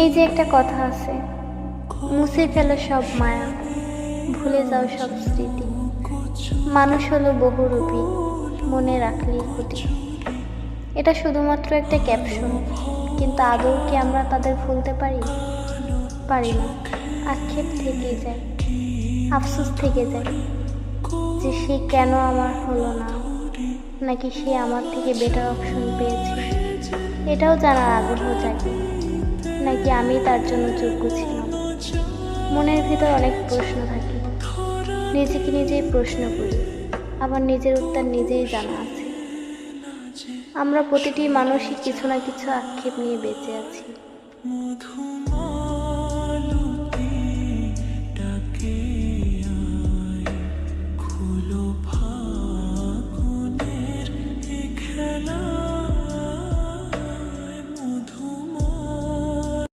এই যে একটা কথা আছে, মুছে ফেলো সব মায়া, ভুলে যাও সব স্মৃতি। মানুষ হলো বহুরূপী, মনে রাখলেই ক্ষতি। এটা শুধুমাত্র একটা ক্যাপশন, কিন্তু আদৌ কি আমরা তাদের ভুলতে পারি? পারি না। আক্ষেপ থেকেই যায়, আফসোস থেকে যায় যে সে কেন আমার হলো না, নাকি সে আমার থেকে বেটার অপশন পেয়েছে। এটাও জানার আগ্রহ জাগে, নাকি আমি তার জন্য যোগ্য ছিলাম। মনের ভিতর অনেক প্রশ্ন থাকে, নিজেকে নিজেই প্রশ্ন করি, আবার নিজের উত্তর নিজেই জানা আছে। আমরা প্রতিটি মানুষই কিছু না কিছু আক্ষেপ নিয়ে বেঁচে আছি।